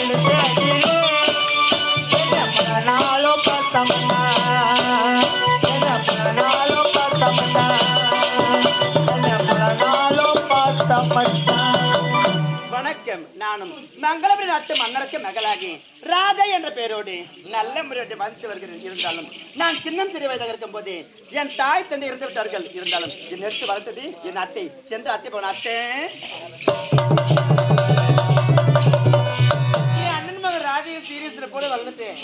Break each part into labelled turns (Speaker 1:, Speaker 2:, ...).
Speaker 1: வணக்கம். நானும் மங்களபுரி நாட்டு மன்னருக்கு மகளாகி ராதை என்ற பெயரோடு நல்ல முறையோடு வாழ்ந்து வருகிறேன். இருந்தாலும் நான் சின்னம் சிறு வயதாக இருக்கும் போது என் தாய் தந்தை இறந்து விட்டார்கள். இருந்தாலும் என் எடுத்து வளர்த்தது என் அத்தை. சென்று அத்தை போன அத்தை
Speaker 2: அண்ணன் மகன் ராதையை சீரியஸ்ல போல வளர்ந்துட்டேன்.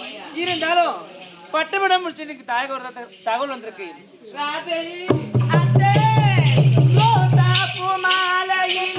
Speaker 2: இருந்தாலும் பட்டுமடம் முடிச்சு எனக்கு தகவல் வந்திருக்கு. ராதை
Speaker 1: அத்தை பூமாலையில்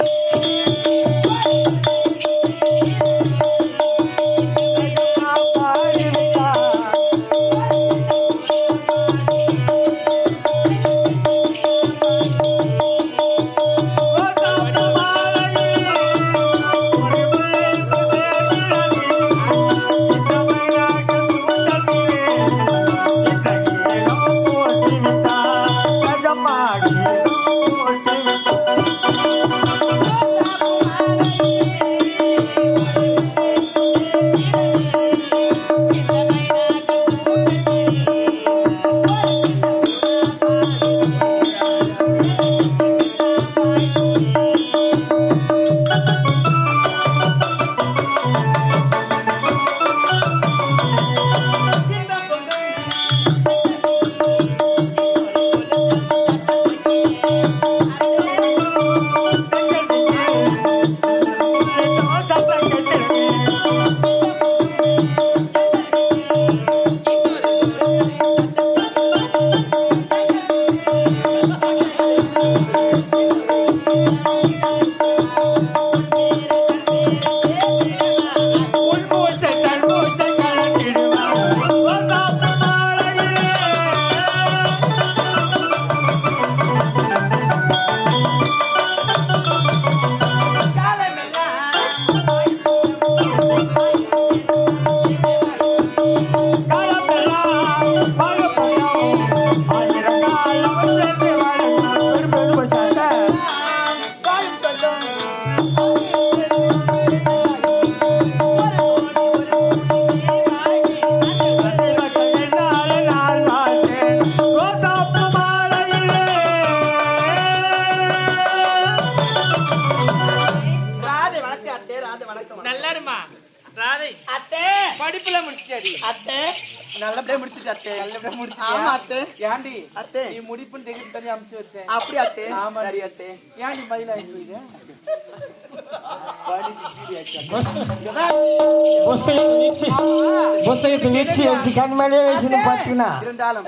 Speaker 2: படிப்புல முடிச்சிட்டாடி
Speaker 1: அத்தை. நல்லபடியா முடிச்சிட்டு அத்தை.
Speaker 2: நல்லபடியா முடிச்சு.
Speaker 1: ஆமா அத்தை.
Speaker 2: ஏண்டி
Speaker 1: அத்தை
Speaker 2: நீ முடிப்புன்னு டிக்கெட் தனியா அனுப்பிச்சு வச்சேன்.
Speaker 1: அப்படி அத்தை.
Speaker 2: ஆமா
Speaker 1: சரி அத்தை.
Speaker 2: ஏண்டி மயில ஆயிட்டு போயிடு
Speaker 3: புஸ்தகத்தை வச்சு வச்சு கண் மேலே வச்சுன்னு பாத்தீங்கன்னா
Speaker 1: இருந்தாலும்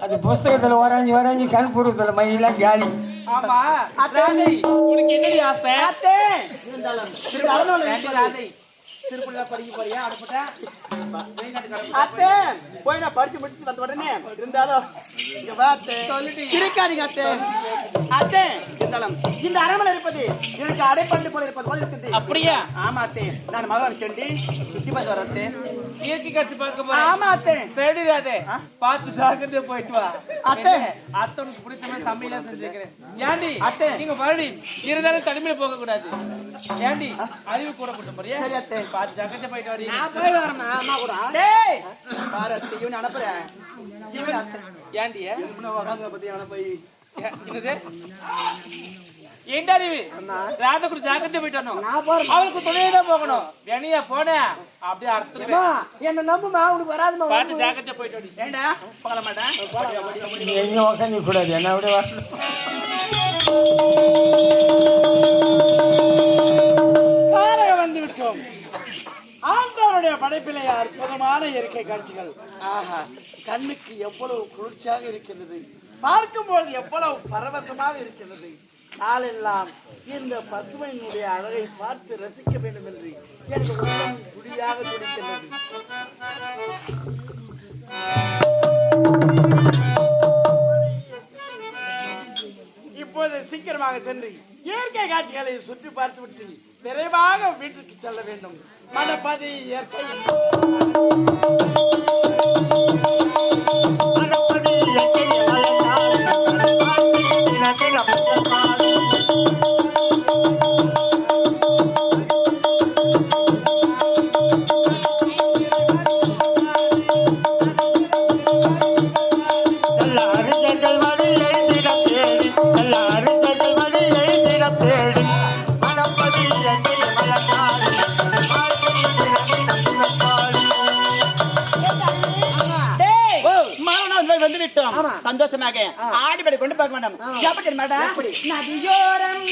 Speaker 3: அது புஸ்தகத்துல வரைஞ்சி கண் பூர்வத்துல மயிலாம் ஜாலி.
Speaker 2: ஆமா ராதை உனக்கு என்னடி ஆசை?
Speaker 1: அத்தை இருந்தாலும்
Speaker 2: ராதை திருப்பூர்ல படிக்க போறியா? அனுப்பிட்ட
Speaker 1: அத்தை போய் நான் படிச்சு முடிச்சு வந்த உடனே இருந்தாலும் இங்க வா அத்தை. இருக்காதீங்க அத்தை. அத்தை இருந்தாலும் இந்த அரண்மனை இருப்பது எனக்கு அடைப்பண்டு போல இருப்பது போல இருக்குது.
Speaker 2: அப்படியா?
Speaker 1: ஆமா அத்தை. நான் மகன் சென்று சுத்தி பார்த்து வரேன் அத்தை.
Speaker 2: இயற்கை காட்சி பார்க்க போறேன்.
Speaker 1: ஆமா அத்தை.
Speaker 2: சரி ராதே பார்த்து ஜாக்கிரதையா போயிட்டு வா
Speaker 1: அத்தை.
Speaker 2: அத்தை உனக்கு பிடிச்ச மாதிரி சமையலா செஞ்சுக்கிறேன். ஏண்டி
Speaker 1: அத்தை
Speaker 2: நீங்க மறுபடி இருந்தாலும் தனிமையில போக கூடாது. ஏண்டி அறிவு கூட கூட்ட போறியா?
Speaker 1: சரி அத்தை.
Speaker 2: பார்த்து ஜாக்கிரதையா போயிட்டு வரீங்க.
Speaker 1: நான் போய் வரேன் அம்மா கூட. டேய் பாரு அத்தை இவனை அனுப்புறேன்.
Speaker 2: ஏண்டி
Speaker 1: உட்காந்து பத்தி அவனை போய்
Speaker 2: என்னது ஏண்டா அறிவு? ராதா கூட ஜாக்கிரதையா போயிட்டு வரணும். அவளுக்கு துணையதான் போகணும். வேணியா போன அப்படியே அர்த்தம்
Speaker 1: என்ன நம்புமா உனக்கு வராதுமா.
Speaker 2: பார்த்து ஜாக்கிரதையா போயிட்டு வரீங்க. ஏண்டா போகல மாட்டேன்.
Speaker 3: நீ எங்கேயும் உக்காந்து கூடாது என்ன அப்படியே வரணும்.
Speaker 1: வந்து விட்டோம். ஆண்டவருடைய படைப்பிலே அற்புதமான இயற்கை காட்சிகள். ஆஹா கண்ணுக்கு எவ்வளவு குளிர்ச்சியாக இருக்கிறது. பார்க்கும்போது எவ்வளவு பரவசமாக இருக்கிறது. நாளெல்லாம் இந்த பசுமையினுடைய அழகை பார்த்து ரசிக்க வேண்டும் என்று எனக்கு உள்ளம் துடியாக துடிக்கிறது. இப்போது சீக்கிரமாக சென்று இயற்கை காட்சிகளை சுற்றி பார்த்து விட்டு விரைவாக வீட்டுக்கு செல்ல வேண்டும். மணப்பதி இயற்கை வந்து விட்டோம்.
Speaker 3: ஆமா.
Speaker 1: சந்தோஷமாக ஆடிப்படை கொண்டு பார்க்க வேண்டாம். எப்படி மேடம்? நதியோரம்